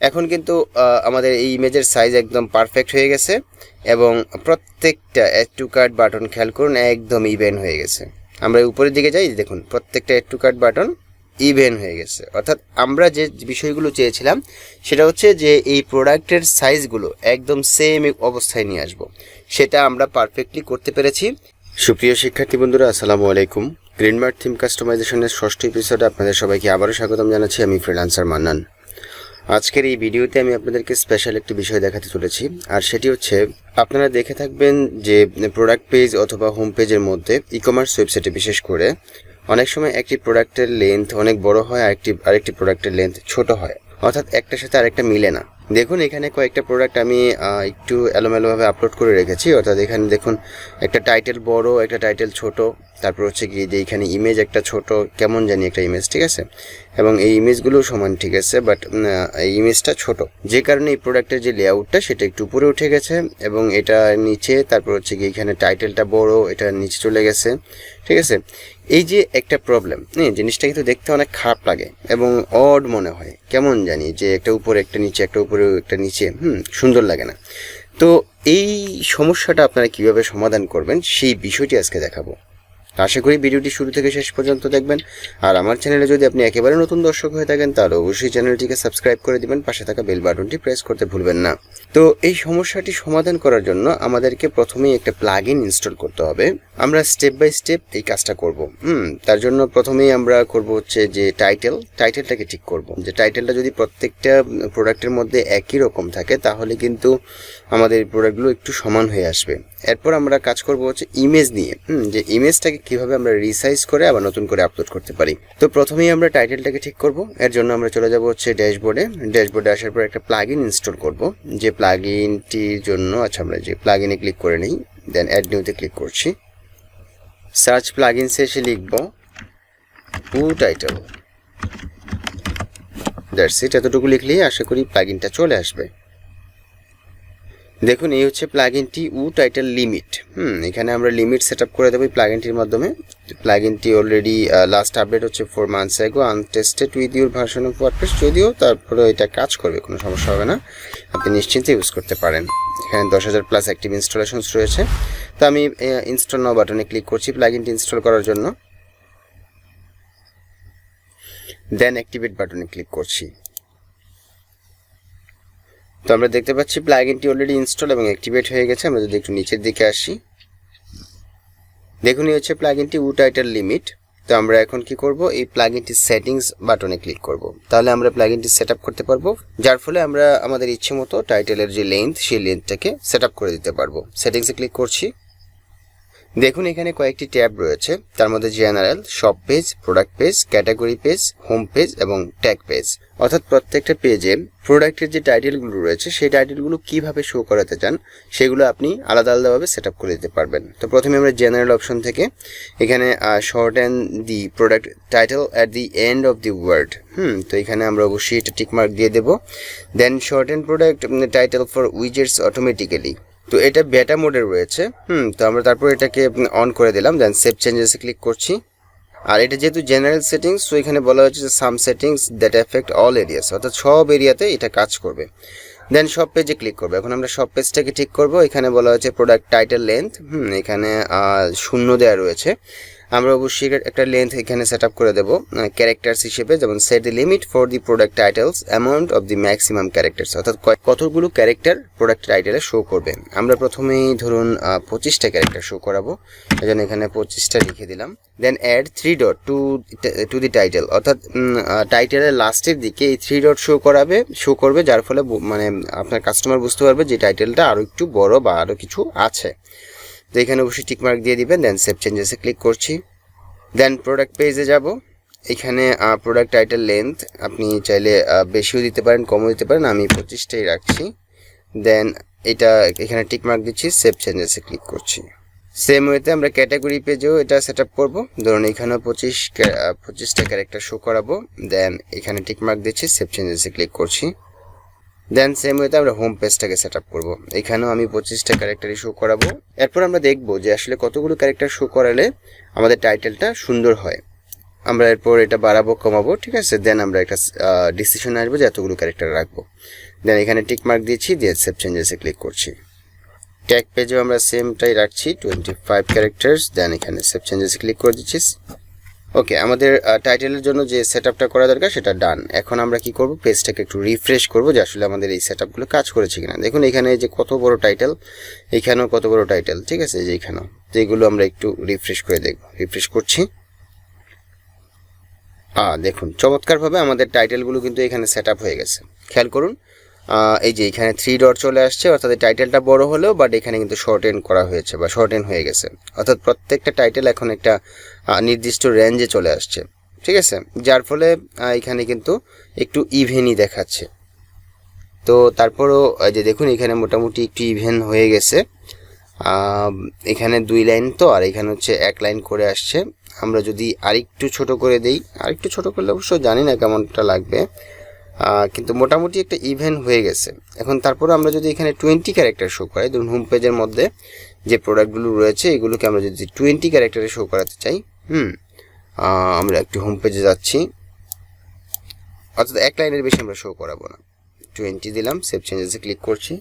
এখন কিন্তু আমাদের এই ইমেজের সাইজ একদম পারফেক্ট হয়ে গেছে এবং প্রত্যেকটা অ্যাড টু কার্ট বাটন খেয়াল করুন একদম ইভেন হয়ে গেছে। আমরা উপরের দিকে যাই, দেখুন প্রত্যেকটা add to cart button even হয়ে গেছে। অর্থাৎ আমরা যে বিষয়গুলো চেয়েছিলাম সেটা হচ্ছে যে এই প্রোডাক্টের সাইজগুলো একদম সেম অবস্থায় নিয়ে আসবো, সেটা আমরা পারফেক্টলি করতে পেরেছি। সুপ্রিয় শিক্ষার্থী বন্ধুরা, আসসালামু আলাইকুম। গ্রিনমার্ট থিম কাস্টমাইজেশনের ষষ্ঠ এপিসোডে আপনাদের সবাইকে আবারও স্বাগতম জানাচ্ছি। আমি ফ্রিল্যান্সার মান্নান। আজকের এই ভিডিওতে আমি আপনাদেরকে স্পেশাল একটি বিষয় দেখাতে চলেছি, আর সেটি হচ্ছে আপনারা দেখে থাকবেন যে প্রোডাক্ট পেজ অথবা হোম পেজের মধ্যে ই কমার্স ওয়েবসাইটে বিশেষ করে অনেক সময় একটি প্রোডাক্টের লেন্থ অনেক বড় হয়, আরেকটি প্রোডাক্টের লেন্থ ছোট হয়, অর্থাৎ একটার সাথে আরেকটা মিলে না। দেখুন এখানে কয়েকটা প্রোডাক্ট আমি একটু এলোমেলোভাবে আপলোড করে রেখেছি। অর্থাৎ এখানে দেখুন একটা টাইটেল বড়, একটা টাইটেল ছোট, তারপর হচ্ছে কি যে এখানে ইমেজ একটা ছোট, কেমন জানি একটা ইমেজ, ঠিক আছে, এবং এই ইমেজগুলো সমান, ঠিক আছে, বাট এই ইমেজটা ছোট, যে কারণে এই প্রোডাক্টের যে লেআউটটা সেটা একটু উপরে উঠে গেছে এবং এটা নিচে, তারপর হচ্ছে কি এখানে টাইটেলটা বড়, এটা নিচে চলে গেছে, ঠিক আছে। এই যে একটা প্রবলেম, জিনিসটা কিন্তু দেখতে অনেক খারাপ লাগে এবং অড মনে হয়, কেমন জানি যে একটা উপরে একটা নিচে, একটা উপরে একটা নিচে, সুন্দর লাগে না। তো এই সমস্যাটা আপনারা কিভাবে সমাধান করবেন সেই বিষয়টি আজকে দেখাবো। আশা করি ভিডিওটি শুরু থেকে শেষ পর্যন্ত দেখবেন। আর আমার চ্যানেলে যদি আপনি একেবারে নতুন দর্শক হয়ে থাকেন তাহলে অবশ্যই চ্যানেলটিকে সাবস্ক্রাইব করে দিবেন, পাশে থাকা বেল বাটনটি প্রেস করতে ভুলবেন না। তো এই সমস্যাটি সমাধান করার জন্য আমাদেরকে প্রথমেই একটা প্লাগইন ইনস্টল করতে হবে। আমরা স্টেপ বাই স্টেপ এই কাজটা করব। তার জন্য প্রথমেই আমরা করব হচ্ছে যে টাইটেলটাকে ঠিক করব। যে টাইটেলটা যদি প্রত্যেকটা প্রোডাক্টের মধ্যে একই রকম থাকে তাহলে কিন্তু আমাদের প্রোডাক্টগুলো একটু সমান হয়ে আসবে। এরপর আমরা কাজ করব হচ্ছে ইমেজ নিয়ে, যে ইমেজটাকে কিভাবে আমরা রিসাইজ করে আবার নতুন করে আপলোড করতে পারি। তো প্রথমেই আমরা টাইটেলটাকে ঠিক করব। এর জন্য আমরা চলে যাব হচ্ছে ড্যাশবোর্ডে আসার পর একটা প্লাগইন ইনস্টল করব। যে প্লাগইনটির জন্য আমরা যে প্লাগইনে ক্লিক করে নিই, দেন অ্যাড নিউতে ক্লিক করছি। সার্চ প্লাগইনসে এসে লিখব টাইটেল, দ্যাটস ইট। এতটুকু লিখলেই আশা করি প্লাগইনটা চলে আসবে। দেখুন এই হচ্ছে প্লাগইনটি টাইটেল লিমিট। এখানে আমরা লিমিট সেট আপ করে দেবো এই প্লাগইনটির মাধ্যমে। প্লাগইনটি অলরেডি লাস্ট আপডেট হচ্ছে 4 months ago, untested with your version of WordPress, যদিও তারপরে এটা কাজ করবে, কোনো সমস্যা হবে না, আপনি নিশ্চিন্তে ইউজ করতে পারেন। এখানে 10,000+ অ্যাক্টিভ ইনস্টলেশনস রয়েছে। তো আমি ইনস্টল নাও বাটনে ক্লিক করছি প্লাগইনটি ইনস্টল করার জন্য, দেন অ্যাক্টিভেট বাটনে ক্লিক করছি। তো আমরা দেখতে পাচ্ছি প্লাগইনটি অলরেডি ইনস্টল এবং অ্যাক্টিভেট হয়ে গেছে। আমরা যদি একটু নিচের দিকে আসি, দেখুন এই হচ্ছে প্লাগইনটি টাইটেল লিমিট। তো আমরা এখন কি করব, এই প্লাগইনটি সেটিংস বাটনে ক্লিক করব। তাহলে আমরা প্লাগইনটি সেট আপ করতে পারবো, যার ফলে আমরা আমাদের ইচ্ছে মতো টাইটেলের যে লেন্থ সেই লেন্থটাকে সেট আপ করে দিতে পারবো। সেটিংসে ক্লিক করছি। দেখুন এখানে কয়েকটি ট্যাব রয়েছে, তার মধ্যে general, shop page, product page, category page, home page এবং ট্যাগ পেজ। অর্থাৎ প্রত্যেকটা পেজে প্রোডাক্টের যে টাইটেলগুলো রয়েছে সেই টাইটেলগুলো কিভাবে শো করাতে চান সেগুলো আপনি আলাদা আলাদাভাবে সেট আপ করে দিতে পারবেন। তো প্রথমে আমরা জেনারেল অপশন থেকে এখানে shorten the product title at the end of the word, তো এখানে আমরা অবশ্যই এটা টিকমার্ক দিয়ে দেবো। Then shorten product title for widgets automatically, তো এটা বেটা মোডে রয়েছে। তো আমরা তারপর এটাকে অন করে দিলাম, দেন সেভ চেঞ্জেসে ক্লিক করছি। আর এটা যেহেতু জেনারেল সেটিংস, তো এখানে বলা হচ্ছে যে some settings that affect all areas, অর্থাৎ সব এরিয়াতে এটা কাজ করবে। দেন সব পেজে ক্লিক করবো। এখন আমরা সব পেজটাকে ঠিক করব। এখানে বলা হচ্ছে প্রোডাক্ট টাইটেল লেন্থ, এখানে 0 দেওয়া রয়েছে। আমরা অবশ্যই একটা লেন্থ এখানে সেট আপ করে দেবো ক্যারেক্টার্স হিসেবে, যেমন set the limit for the product titles amount of the maximum characters, অর্থাৎ কতগুলো ক্যারেক্টার প্রোডাক্ট টাইটেলে শো করবে। আমরা প্রথমেই ধরুন 25টা ক্যারেক্টার শো করাবো, এই জন্য এখানে 25টা লিখে দিলাম। Then add 3 dot two the title, অর্থাৎ টাইটেলের লাস্টের দিকে এই 3 ডট শো করবে, যার ফলে মানে আপনার কাস্টমার বুঝতে পারবে যে টাইটেলটা আরও একটু বড় বা আরও কিছু আছে। তো এখানে অবশ্যই টিকমার্ক দিয়ে দিবেন, দেন সেভ চেঞ্জেসে ক্লিক করছি। দেন প্রোডাক্ট পেজে যাব। এখানে প্রোডাক্ট টাইটেল লেন্থ আপনি চাইলে বেশিও দিতে পারেন, কমও দিতে পারেন, আমি 25টাই রাখছি। দেন এটা এখানে টিকমার্ক দিচ্ছি, সেভ চেঞ্জেসে ক্লিক করছি। সেম ওয়েতে আমরা ক্যাটাগরি পেজেও এটা সেট আপ করবো। ধরুন এখানেও 25টা ক্যারেক্টার শো করাবো। দেন এখানে টিকমার্ক দিচ্ছি, সেভ চেঞ্জেসে ক্লিক করছি। দেন সেম ওয়েতে আমরা হোম পেজটাকে সেট আপ করবো। এখানেও আমি 25টা ক্যারেক্টারই শো করাবো। এরপর আমরা দেখবো যে আসলে কতগুলো ক্যারেক্টার শো করালে আমাদের টাইটেলটা সুন্দর হয়। আমরা এরপর এটা বাড়াবো কমাবো, ঠিক আছে। দেন আমরা একটা ডিসিশনে আসবো যে এতগুলো ক্যারেক্টার রাখবো। দেন এখানে টিক মার্ক দিয়েছি, দিয়ে সেভ চেঞ্জেসে ক্লিক করছি। ট্যাগ পেজেও আমরা সেমটাই রাখছি, 25 ক্যারেক্টার্স। দেন এখানে সেভ চেঞ্জেসে ক্লিক করে দিচ্ছি। ওকে, আমাদের টাইটেলের জন্য যে সেটআপটা করা দরকার সেটা ডান। এখন আমরা কি করব, পেজটাকে একটু রিফ্রেশ করব যে আসলে আমাদের এই সেটআপগুলো কাজ করেছে কিনা। দেখুন এখানে যে কত বড় টাইটেল, এখানেও কত বড় টাইটেল, ঠিক আছে, যে এখানেও। যেগুলো আমরা একটু রিফ্রেশ করে দেখব। রিফ্রেশ করছি। দেখুন চমৎকারভাবে আমাদের টাইটেলগুলো কিন্তু এখানে সেটআপ হয়ে গেছে। খেয়াল করুন, এই যে এখানে 3 ডট চলে আসছে, অর্থাৎ এই টাইটেলটা বড় হলেও বাট এখানে কিন্তু শর্টেন করা হয়েছে বা শর্টেন হয়ে গেছে, অর্থাৎ প্রত্যেকটা টাইটেল এখন একটা নির্দিষ্ট রেঞ্জে চলে আসছে, ঠিক আছে, যার ফলে এখানে কিন্তু একটু ইভেনই দেখাচ্ছে। তো তারপরও যে দেখুন এখানে মোটামুটি একটু ইভেন হয়ে গেছে। এখানে 2 লাইন তো, আর এখানে হচ্ছে 1 লাইন করে আসছে। আমরা যদি আরেকটু ছোট করে দেই, আরেকটু ছোট করলে অবশ্য জানি না কেমনটা লাগবে, কিন্তু মোটামুটি একটা ইভেন হয়ে গেছে। এখন তারপর আমরা যদি এখানে 20 ক্যারেক্টার শো করাই, ধরুন হোম পেজের মধ্যে যে প্রোডাক্টগুলো রয়েছে এগুলোকে আমরা যদি 20 ক্যারেক্টারে শো করাতে চাই, আমরা একটু হোম পেজে যাচ্ছি, অর্থাৎ 1 লাইনের বেশি আমরা শো করাবো না। 20 দিলাম, সেভ চেঞ্জেসে ক্লিক করছি।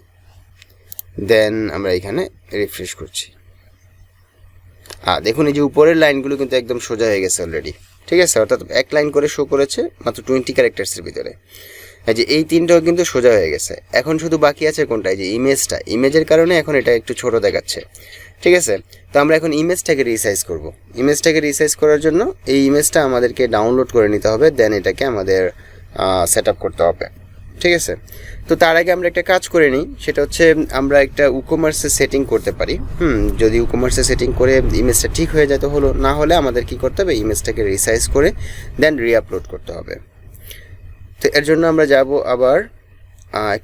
দেন আমরা এখানে রিফ্রেশ করছি। দেখুন এই যে উপরের লাইনগুলো কিন্তু একদম সোজা হয়ে গেছে অলরেডি, ঠিক আছে, অর্থাৎ 1 লাইন করে শো করেছে মাত্র 20 ক্যারেক্টার্সের ভিতরে। এই যে এই 3টাও কিন্তু সোজা হয়ে গেছে। এখন শুধু বাকি আছে কোনটা, এই যে ইমেজটা। ইমেজের কারণে এখন এটা একটু ছোট দেখাচ্ছে, ঠিক আছে। তো আমরা এখন ইমেজটাকে রিসাইজ করব। ইমেজটাকে রিসাইজ করার জন্য এই ইমেজটা আমাদেরকে ডাউনলোড করে নিতে হবে, দেন এটাকে আমাদের সেট আপ করতে হবে, ঠিক আছে। তো তার আগে আমরা একটা কাজ করে নিই, সেটা হচ্ছে আমরা একটা উকমার্সে সেটিং করতে পারি। যদি উকমার্সে সেটিং করে ইমেজটা ঠিক হয়ে যায় তো হলো, না হলে আমাদের কি করতে হবে, ইমেজটাকে রিসাইজ করে দেন রিআপলোড করতে হবে। তো এর জন্য আমরা যাব আবার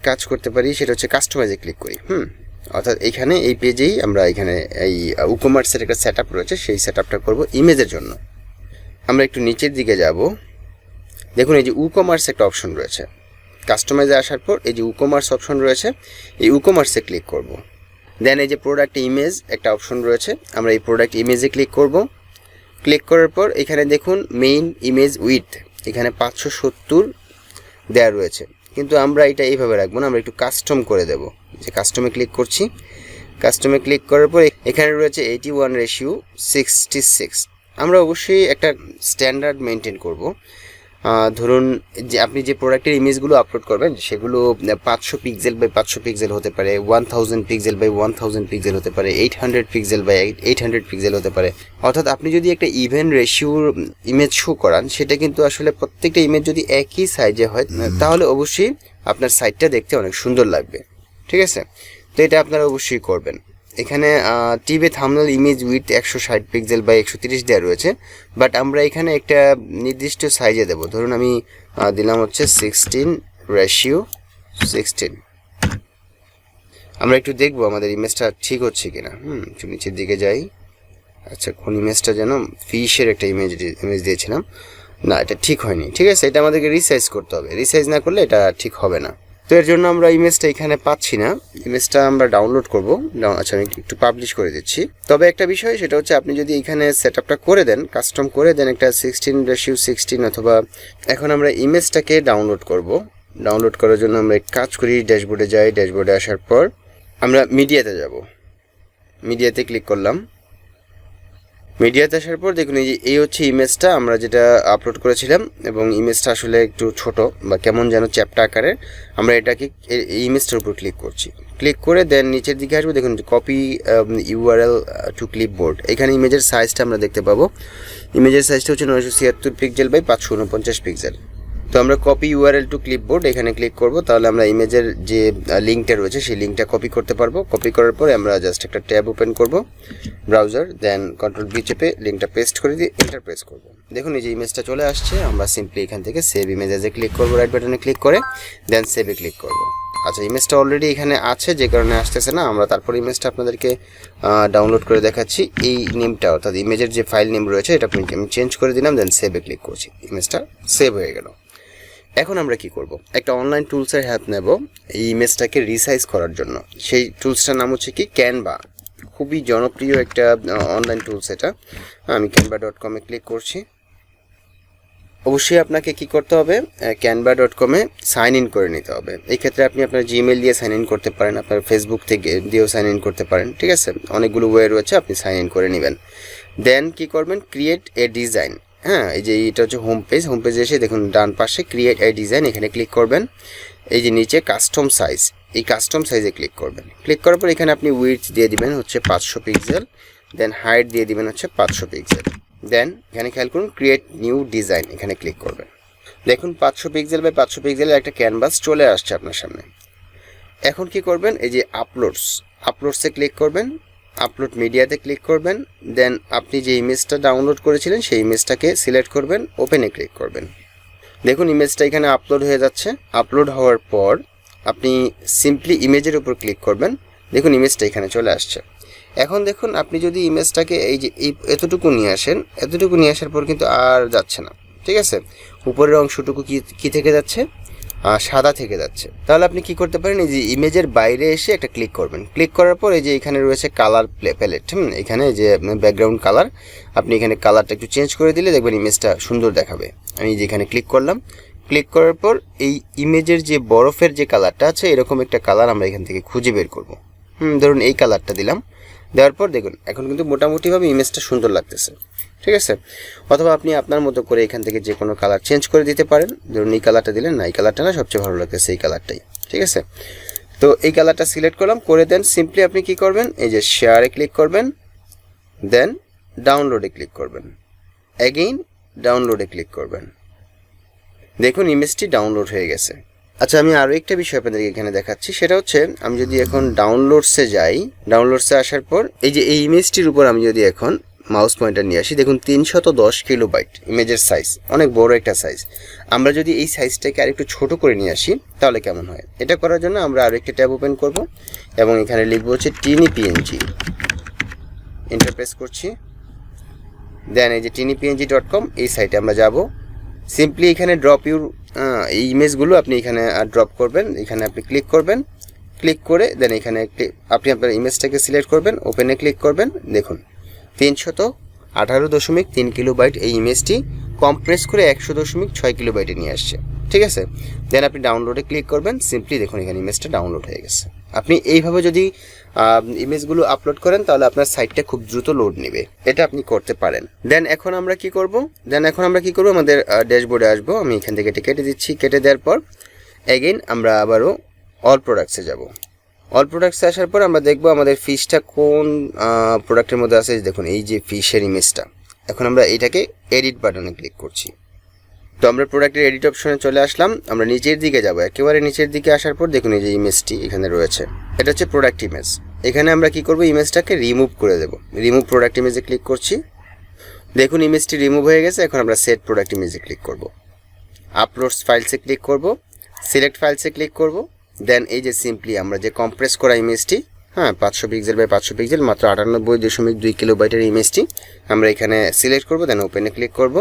কাজ করতে পারি, সেটা হচ্ছে কাস্টমাইজে ক্লিক করি। অর্থাৎ এইখানে এই পেজেই আমরা এখানে এই উকমার্সের একটা সেট আপ রয়েছে, সেই সেট আপটা করবো ইমেজের জন্য। আমরা একটু নিচের দিকে যাব, দেখুন এই যে উকমার্স একটা অপশন রয়েছে। কাস্টমাইজে আসার পর এই যে উকমার্স অপশন রয়েছে, এই উকমার্সে ক্লিক করব। দেন এই যে প্রোডাক্ট ইমেজ একটা অপশন রয়েছে, আমরা এই প্রোডাক্ট ইমেজে ক্লিক করব। ক্লিক করার পর এখানে দেখুন মেইন ইমেজ উইথ এখানে 570 দেওয়া রয়েছে, কিন্তু আমরা এটা এইভাবে রাখবো না, আমরা একটু কাস্টম করে দেব। যে কাস্টমে ক্লিক করছি। কাস্টমে ক্লিক করার পর এখানে রয়েছে 81:66। আমরা অবশ্যই একটা স্ট্যান্ডার্ড মেনটেন করব। ধরুন যে আপনি যে প্রোডাক্টের ইমেজগুলো আপলোড করবেন সেগুলো 500 পিক্সেল বাই 500 পিক্সেল হতে পারে, 1000 পিক্সেল বাই 1000 পিক্সেল হতে পারে, 800 পিক্সেল বাই 800 পিক্সেল হতে পারে। অর্থাৎ আপনি যদি একটা ইভেন রেশিওর ইমেজ শো করান, সেটা কিন্তু আসলে প্রত্যেকটা ইমেজ যদি একই সাইজে হয় তাহলে অবশ্যই আপনার সাইটটা দেখতে অনেক সুন্দর লাগবে, ঠিক আছে। তো এটা আপনারা অবশ্যই করবেন। এখানে TV thumbnail image with 160 pixel by 130 দেওয়া রয়েছে, বাট আমরা এখানে একটা নির্দিষ্ট সাইজে দেব। ধরুন আমি দিলাম হচ্ছে 16:16। আমরা একটু দেখবো আমাদের ইমেজটা ঠিক হচ্ছে কিনা। একটু নিচের দিকে যাই। আচ্ছা, কোন ইমেজটা যেন, ফিশের একটা ইমেজ দিয়েছিলাম, না এটা ঠিক হয়নি, ঠিক আছে। এটা আমাদেরকে রিসাইজ করতে হবে, রিসাইজ না করলে এটা ঠিক হবে না। তো এর জন্য আমরা ইমেজটা এখানে পাচ্ছি না, ইমেজটা আমরা ডাউনলোড করব। আচ্ছা, আমি একটু পাবলিশ করে দিচ্ছি। তবে একটা বিষয়, সেটা হচ্ছে আপনি যদি এখানে সেট আপটা করে দেন, কাস্টম করে দেন একটা 16:16, অথবা এখন আমরা ইমেজটাকে ডাউনলোড করব। ডাউনলোড করার জন্য আমরা এক কাজ করি, ড্যাশবোর্ডে যাই। ড্যাশবোর্ডে আসার পর আমরা মিডিয়াতে যাব। মিডিয়াতে ক্লিক করলাম। মিডিয়াতে আসার পর দেখুন এই হচ্ছে ইমেজটা আমরা যেটা আপলোড করেছিলাম, এবং ইমেজটা আসলে একটু ছোট বা কেমন যেন চ্যাপ্টা আকারে। আমরা এটাকে এই ইমেজটার উপর ক্লিক করছি। ক্লিক করে দেন নিচের দিকে আসবো, দেখুন কপি ইউআরএল টু ক্লিপবোর্ড। এখানে ইমেজের সাইজটা আমরা দেখতে পাবো। ইমেজের সাইজটা হচ্ছে 976 পিক্সেল বাই 549 পিক্সেল। তো আমরা কপি ইউআরএল টু ক্লিপবোর্ড এখানে ক্লিক করব, তাহলে আমরা ইমেজের যে লিঙ্কটা রয়েছে সেই লিঙ্কটা কপি করতে পারবো। কপি করার পরে আমরা জাস্ট একটা ট্যাব ওপেন করব ব্রাউজার, দেন Ctrl+V চেপে লিঙ্কটা পেস্ট করে দিয়ে এন্টার প্রেস করব। দেখুন এই যে ইমেজটা চলে আসছে। আমরা সিম্পলি এখান থেকে সেভ ইমেজ এজে ক্লিক করব, রাইট বাটনে ক্লিক করে দেন সেভে ক্লিক করব। আচ্ছা, ইমেজটা অলরেডি এখানে আছে, যে কারণে আসতেছে না। আমরা তারপর ইমেজটা আপনাদেরকে ডাউনলোড করে দেখাচ্ছি। এই নেমটা, অর্থাৎ ইমেজের যে ফাইল নেম রয়েছে এটা আমি চেঞ্জ করে দিলাম, দেন সেভে ক্লিক করছি। ইমেজটা সেভ হয়ে গেল। এখন আমরা কি করব, একটা অনলাইন টুলসের হেল্প নেব এই ইমেজটাকে রিসাইজ করার জন্য। সেই টুলসটার নাম হচ্ছে কি ক্যানভা। খুবই জনপ্রিয় একটা অনলাইন টুলস এটা। আমি canva.com ক্লিক করছি। অবশ্যই আপনাকে কি করতে হবে, canva.com এ সাইন ইন করে নিতে হবে। এই ক্ষেত্রে আপনি আপনার জিমেল দিয়ে সাইন ইন করতে পারেন, আপনার ফেসবুক থেকে দিয়েও সাইন ইন করতে পারেন, ঠিক আছে, অনেকগুলো ওয়ে রয়েছে, আপনি সাইন ইন করে নেবেন। দেন কি করবেন, ক্রিয়েট এ ডিজাইন। হ্যাঁ, এই যে এটা হচ্ছে হোম পেজে এসে দেখুন ডান পাশে ক্রিয়েট এ ডিজাইন, এখানে ক্লিক করবেন। এই যে নিচে কাস্টম সাইজ, এই কাস্টম সাইজে ক্লিক করবেন। ক্লিক করার পর এখানে আপনি উইডথ দিয়ে দিবেন হচ্ছে 500 পিক্সেল, দেন হাইট দিয়ে দিবেন হচ্ছে 500 পিক্সেল। দেন এখানে খেয়াল করুন ক্রিয়েট নিউ ডিজাইন, এখানে ক্লিক করবেন। দেখুন 500 পিক্সেল বাই 500 পিক্সেলের একটা ক্যানভাস চলে আসছে আপনার সামনে। এখন কি করবেন, এই যে আপলোডসে ক্লিক করবেন, আপলোড মিডিয়াতে ক্লিক করবেন। দেন আপনি যে ইমেজটা ডাউনলোড করেছিলেন সেই ইমেজটাকে সিলেক্ট করবেন, ওপেনে ক্লিক করবেন। দেখুন ইমেজটা এখানে আপলোড হয়ে যাচ্ছে। আপলোড হওয়ার পর আপনি সিম্পলি ইমেজের উপর ক্লিক করবেন। দেখুন ইমেজটা এখানে চলে আসছে। এখন দেখুন আপনি যদি ইমেজটাকে এই যে এতটুকু নিয়ে আসেন, এতটুকু নিয়ে আসার পর কিন্তু আর যাচ্ছে না, ঠিক আছে, উপরের অংশটুকু কি থেকে যাচ্ছে, সাদা থেকে যাচ্ছে। তাহলে আপনি কি করতে পারেন, এই যে ইমেজের বাইরে এসে একটা ক্লিক করবেন। ক্লিক করার পর এই যে এখানে রয়েছে কালার প্যালেট, এখানে যে ব্যাকগ্রাউন্ড কালার, আপনি এখানে কালারটা একটু চেঞ্জ করে দিলে দেখবেন ইমেজটা সুন্দর দেখাবে। আমি যেখানে ক্লিক করলাম, ক্লিক করার পর এই ইমেজের যে বরফের যে কালারটা আছে এরকম একটা কালার আমরা এখান থেকে খুঁজে বের করব। ধরুন এই কালারটা দিলাম, দেওয়ার পর দেখুন এখন কিন্তু মোটামুটিভাবে ইমেজটা সুন্দর লাগতেছে, ঠিক আছে। অথবা আপনি আপনার মতো করে এখান থেকে যে কোনো কালার চেঞ্জ করে দিতে পারেন। ধরুন এই কালারটা দিলেন, না এই কালারটা না সবচেয়ে ভালো লাগতেছে এই কালারটাই, ঠিক আছে। তো এই কালারটা সিলেক্ট করলাম, করে দেন সিম্পলি আপনি কি করবেন, এই যে শেয়ারে ক্লিক করবেন, দেন ডাউনলোডে ক্লিক করবেন, অ্যাগেইন ডাউনলোডে ক্লিক করবেন। দেখুন ইমেজটি ডাউনলোড হয়ে গেছে। আচ্ছা, আমি আরও একটা বিষয় আপনাদেরকে এখানে দেখাচ্ছি, সেটা হচ্ছে আমি যদি এখন ডাউনলোডসে যাই, ডাউনলোডসে আসার পর এই যে এই ইমেজটির উপর আমি যদি এখন মাউস পয়েন্টার নিয়ে আসি, দেখুন 310 কিলোবাইট ইমেজের সাইজ, অনেক বড় একটা সাইজ। আমরা যদি এই সাইজটাকে আরেকটু ছোট করে নিয়ে আসি তাহলে কেমন হয়? এটা করার জন্য আমরা আরও একটা ট্যাব ওপেন করব এবং এখানে লিখব হচ্ছে tinipng, এন্টার প্রেস করছি। দেন এই যে tinipng.com এই সাইটে আমরা যাব। সিম্পলি এখানে ড্রপ ইউর এই ইমেজগুলো আপনি এখানে ড্রপ করবেন, এখানে আপনি ক্লিক করবেন। ক্লিক করে দেন এখানে আপনি আপনার ইমেজটাকে সিলেক্ট করবেন, ওপেনে ক্লিক করবেন। দেখুন 318.3 কিলোবাইট এই ইমেজটি কম্প্রেস করে 100.6 কিলোবাইটে নিয়ে আসছে, ঠিক আছে। দেন আপনি ডাউনলোডে ক্লিক করবেন, সিম্পলি দেখুন এখানে ইমেজটা ডাউনলোড হয়ে গেছে। আপনি এইভাবে যদি ইমেজগুলো আপলোড করেন তাহলে আপনার সাইটটা খুব দ্রুত লোড নেবে, এটা আপনি করতে পারেন। দেন এখন আমরা কি করব, আমাদের ড্যাশবোর্ডে আসবো। আমি এখান থেকে এটা কেটে দিচ্ছি। কেটে দেওয়ার পর এগেইন আমরা আবারও অল প্রোডাক্টসে যাব। অল প্রোডাক্টসে আসার পর আমরা দেখব আমাদের ফিশটা কোন প্রোডাক্টের মধ্যে আছে। দেখুন এই যে ফিশের ইমেজটা, এখন আমরা এটাকে এডিট বাটনে ক্লিক করছি। তো আমরা প্রোডাক্টের এডিট অপশনে চলে আসলাম। আমরা নিচের দিকে যাব, একেবারে নিচের দিকে আসার পর দেখুন এই যে ইমেজটি এখানে রয়েছে, এটা হচ্ছে প্রোডাক্ট ইমেজ। এখানে আমরা কি করব, ইমেজটাকে রিমুভ করে দেব। রিমুভ প্রোডাক্ট ইমেজে ক্লিক করছি। দেখুন ইমেজটি রিমুভ হয়ে গেছে। এখন আমরা সেট প্রোডাক্ট ইমেজে ক্লিক করব, আপলোডস ফাইলসে ক্লিক করব, সিলেক্ট ফাইলসে ক্লিক করব। দেন এই যে সিম্পলি আমরা যে কম্প্রেস করা ইমেজটি, 500 পিক্সেল বাই 500 পিক্সেল মাত্র 98.2 কিলোবাইটের ইমেজটি আমরা এখানে সিলেক্ট করব। দেন ওপেনে ক্লিক করব।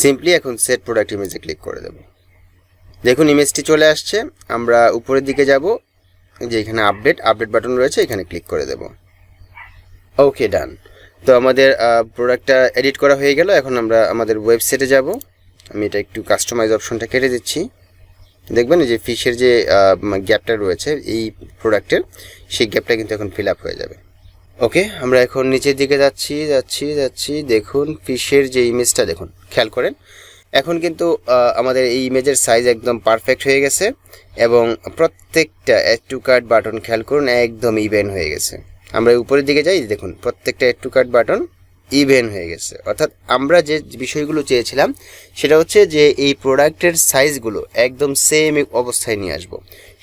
সিম্পলি এখন সেট প্রোডাক্ট ইমেজে ক্লিক করে দেব। দেখুন ইমেজটি চলে আসছে। আমরা উপরের দিকে যাব, যে এখানে আপডেট বাটন রয়েছে, এখানে ক্লিক করে দেব। ওকে, ডান। তো আমাদের প্রোডাক্টটা এডিট করা হয়ে গেল। এখন আমরা আমাদের ওয়েবসাইটে যাব। আমি এটা একটু কাস্টমাইজ অপশনটা কেটে দিচ্ছি। দেখবেন যে ফিশের যে গ্যাপটা রয়েছে এই প্রোডাক্টের, সেই গ্যাপটা কিন্তু এখন ফিল আপ হয়ে যাবে। ওকে, আমরা এখন নিচের দিকে যাচ্ছি। দেখুন ফিশের যে ইমেজটা দেখুন, খেয়াল করেন এখন কিন্তু আমাদের এই ইমেজের সাইজ একদম পারফেক্ট হয়ে গেছে এবং প্রত্যেকটা অ্যাড টু কার্ট বাটন খেয়াল করুন একদম ইভেন হয়ে গেছে। আমরা উপরের দিকে যাই, দেখুন প্রত্যেকটা add to cart button even হয়ে গেছে। অর্থাৎ আমরা যে বিষয়গুলো চেয়েছিলাম সেটা হচ্ছে যে এই প্রোডাক্টের সাইজগুলো একদম সেম অবস্থায় নিয়ে আসবো,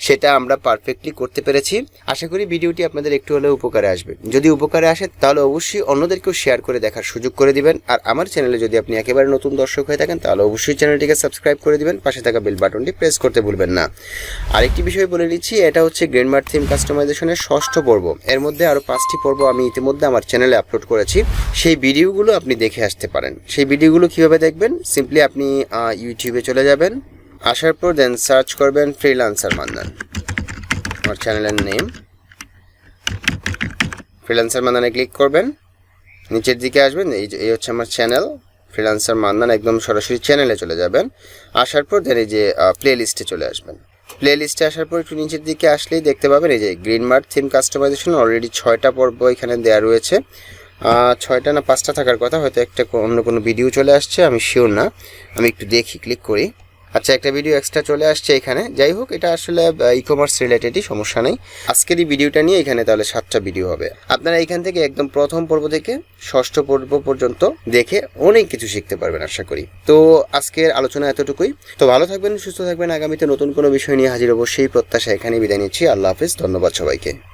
সেটা আমরা পারফেক্টলি করতে পেরেছি। আশা করি ভিডিওটি আপনাদের একটু হলেও উপকারে আসবে। যদি উপকারে আসে তাহলে অবশ্যই অন্যদেরকেও শেয়ার করে দেখার সুযোগ করে দিবেন। আর আমার চ্যানেলে যদি আপনি একেবারে নতুন দর্শক হয়ে থাকেন তাহলে অবশ্যই চ্যানেলটিকে সাবস্ক্রাইব করে দিবেন, পাশে থাকা বেল বাটনটি প্রেস করতে ভুলবেন না। আরেকটি বিষয় বলে নিচ্ছি, এটা হচ্ছে গ্রেনমার্ক থিম কাস্টমাইজেশনের 6ষ্ঠ পর্ব। এর মধ্যে আরও 5টি পর্ব আমি ইতিমধ্যে আমার চ্যানেলে আপলোড করেছি, সেই ভিডিওগুলো আপনি দেখে আসতে পারেন। সেই ভিডিওগুলো কীভাবে দেখবেন, সিম্পলি আপনি ইউটিউবে চলে যাবেন, আসার পর দেন সার্চ করবেন ফ্রিল্যান্সার মান্নান, আমার চ্যানেলের নেম ফ্রিল্যান্সার মান্নানে ক্লিক করবেন। নিচের দিকে আসবেন, এই হচ্ছে আমার চ্যানেল ফ্রিল্যান্সার মান্নান একদম সরাসরি চ্যানেলে চলে যাবেন। আসার পর দেন এই যে প্লে লিস্টে চলে আসবেন। প্লে লিস্টে আসার পর একটু নিচের দিকে আসলেই দেখতে পাবেন এই যে green mark theme customisation already 6টা পর্ব এখানে দেওয়া রয়েছে। 6টা না 5টা থাকার কথা, হয়তো একটা অন্য কোনো ভিডিও চলে আসছে, আমি শিওর না, আমি একটু দেখি, ক্লিক করি। আচ্ছা, একটা ভিডিও এক্সট্রা চলে আসছে এখানে। যাই হোক, এটা আসলে ই কমার্স রিলেটেডই, সমস্যা নেই। আজকের এই ভিডিওটা নিয়ে এখানে তাহলে 7টা ভিডিও হবে। আপনারা এখান থেকে একদম প্রথম পর্ব থেকে 6ষ্ঠ পর্ব পর্যন্ত দেখে অনেক কিছু শিখতে পারবেন আশা করি। তো আজকের আলোচনা এতটুকুই। তো ভালো থাকবেন, সুস্থ থাকবেন। আগামীতে নতুন কোনো বিষয় নিয়ে হাজির হবো সেই প্রত্যাশা এখানেই বিদায় নিচ্ছি। আল্লাহ হাফিজ, ধন্যবাদ সবাইকে।